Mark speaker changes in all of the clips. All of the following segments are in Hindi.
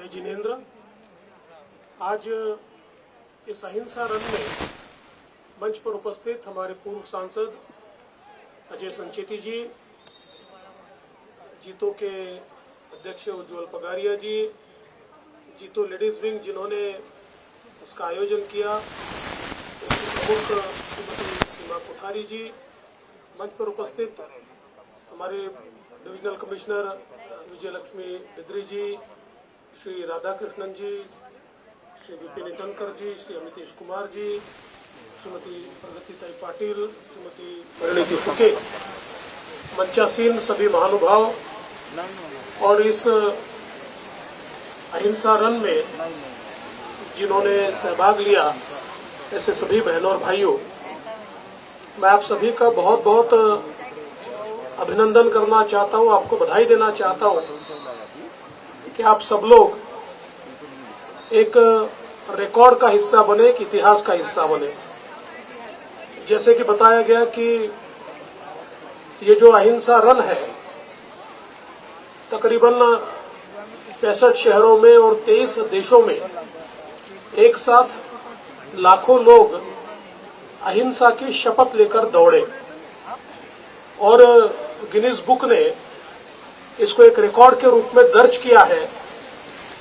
Speaker 1: मैं जिनेंद्र आज इस अहिंसा रन में मंच पर उपस्थित हमारे पूर्व सांसद अजय संचेती जी, जीतो के अध्यक्ष उज्ज्वल पगारिया जी, जीतो लेडीज विंग जिन्होंने इसका आयोजन किया, प्रमुख श्रीमती सीमा कोठारी जी, मंच पर उपस्थित हमारे डिविजनल कमिश्नर विजय लक्ष्मी बिद्री जी, श्री राधाकृष्णन जी, श्री विपिन इटनकर जी, श्री अमितेश कुमार जी, श्रीमती प्रगतिताई पाटिल, श्रीमती परिणीति फुके, मंचासीन सभी महानुभाव और इस अहिंसा रन में जिन्होंने सहभाग लिया, ऐसे सभी बहनों और भाइयों, मैं आप सभी का बहुत बहुत अभिनंदन करना चाहता हूं, आपको बधाई देना चाहता हूं कि आप सब लोग एक रिकॉर्ड का हिस्सा बने, एक इतिहास का हिस्सा बने। जैसे कि बताया गया कि ये जो अहिंसा रन है, तकरीबन 65 शहरों में और 23 देशों में एक साथ लाखों लोग अहिंसा की शपथ लेकर दौड़े और गिनीज बुक ने इसको एक रिकॉर्ड के रूप में दर्ज किया है।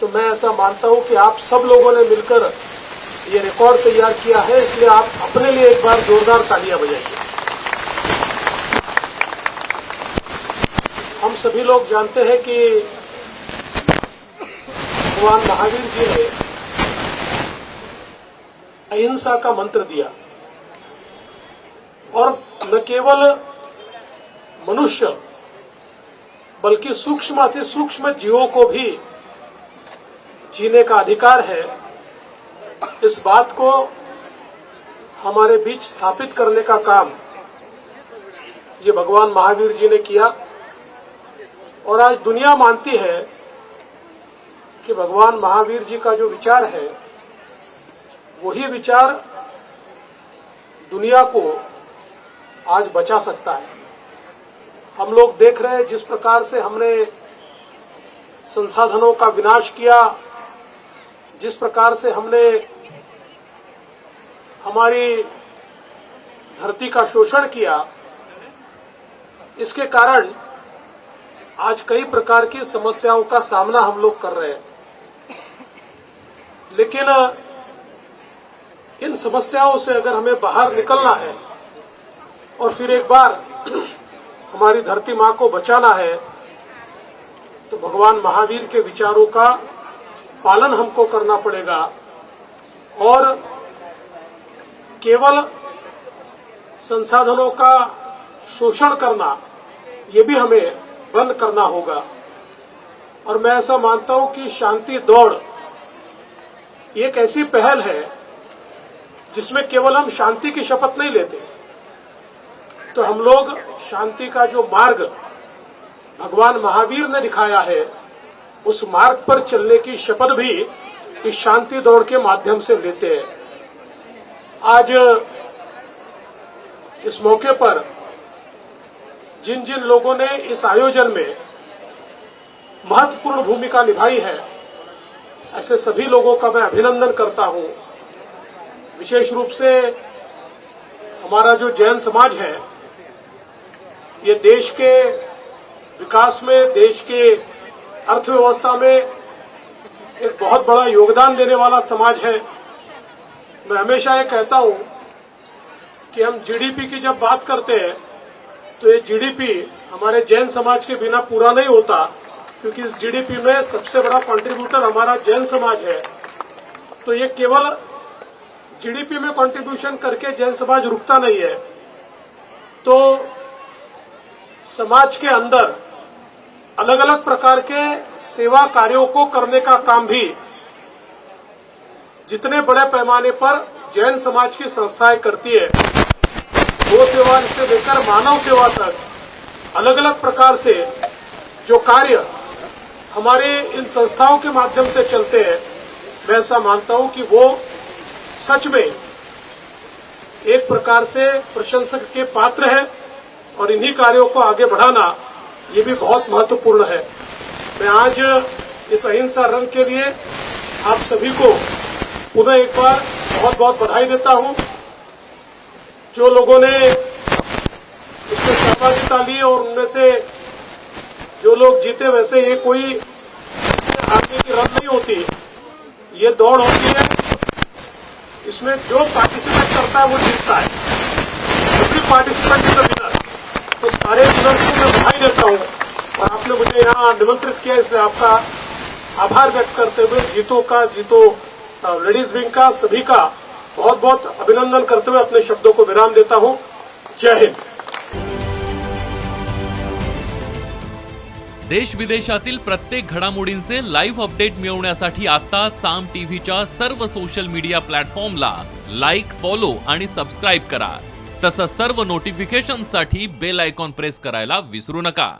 Speaker 1: तो मैं ऐसा मानता हूं कि आप सब लोगों ने मिलकर ये रिकॉर्ड तैयार किया है, इसलिए आप अपने लिए एक बार जोरदार तालियां बजाइए। हम सभी लोग जानते हैं कि भगवान महावीर जी ने अहिंसा का मंत्र दिया और न केवल मनुष्य बल्कि सूक्ष्म अति सूक्ष्म जीवों को भी जीने का अधिकार है। इस बात को हमारे बीच स्थापित करने का काम ये भगवान महावीर जी ने किया और आज दुनिया मानती है कि भगवान महावीर जी का जो विचार है, वही विचार दुनिया को आज बचा सकता है। हम लोग देख रहे हैं जिस प्रकार से हमने संसाधनों का विनाश किया, जिस प्रकार से हमने हमारी धरती का शोषण किया, इसके कारण आज कई प्रकार की समस्याओं का सामना हम लोग कर रहे हैं। लेकिन इन समस्याओं से अगर हमें बाहर निकलना है और फिर एक बार हमारी धरती मां को बचाना है, तो भगवान महावीर के विचारों का पालन हमको करना पड़ेगा और केवल संसाधनों का शोषण करना, ये भी हमें बंद करना होगा। और मैं ऐसा मानता हूं कि शांति दौड़ ये एक ऐसी पहल है जिसमें केवल हम शांति की शपथ नहीं लेते, तो हम लोग शांति का जो मार्ग भगवान महावीर ने दिखाया है, उस मार्ग पर चलने की शपथ भी इस शांति दौड़ के माध्यम से लेते हैं। आज इस मौके पर जिन जिन लोगों ने इस आयोजन में महत्वपूर्ण भूमिका निभाई है, ऐसे सभी लोगों का मैं अभिनंदन करता हूं। विशेष रूप से हमारा जो जैन समाज है, ये देश के विकास में, देश के अर्थव्यवस्था में एक बहुत बड़ा योगदान देने वाला समाज है। मैं हमेशा ये कहता हूं कि हम जीडीपी की जब बात करते हैं, तो ये जीडीपी हमारे जैन समाज के बिना पूरा नहीं होता, क्योंकि इस जीडीपी में सबसे बड़ा कंट्रीब्यूटर हमारा जैन समाज है। तो ये केवल जीडीपी में कंट्रीब्यूशन करके जैन समाज रुकता नहीं है, तो समाज के अंदर अलग अलग प्रकार के सेवा कार्यों को करने का काम भी जितने बड़े पैमाने पर जैन समाज की संस्थाएं करती है, गो सेवा से लेकर मानव सेवा तक अलग अलग प्रकार से जो कार्य हमारे इन संस्थाओं के माध्यम से चलते हैं, मैं ऐसा मानता हूं कि वो सच में एक प्रकार से प्रशंसक के पात्र है और इन्हीं कार्यों को आगे बढ़ाना ये भी बहुत महत्वपूर्ण है। मैं आज इस अहिंसा रन के लिए आप सभी को पुनः एक बार बहुत बहुत बधाई देता हूं। जो लोगों ने इसमें सहभागिता ली और उनमें से जो लोग जीते, वैसे ये कोई हारने की रन नहीं होती, ये दौड़ होती है। इसमें जो पार्टिसिपेट करता है वो जीतता है। Every participant is a winner. तो सारे विनर्स को मैं बधाई देता हूं और आपने मुझे यहाँ निमंत्रित किया, इसलिए आपका आभार व्यक्त करते हुए जीतो लेडीज विंग का सभी का बहुत बहुत अभिनंदन करते हुए अपने शब्दों को विराम देता हूं। जय हिंद।
Speaker 2: देश विदेशातील प्रत्येक घडामोडींचे लाईव्ह अपडेट मिळवण्यासाठी आता साम टीव्हीच्या सर्व सोशल मीडिया प्लॅटफॉर्मला लाईक, फॉलो आणि सबस्क्राईब करा। तसंच सर्व नोटिफिकेशनसाठी बेल आयकॉन प्रेस करायला विसरू नका।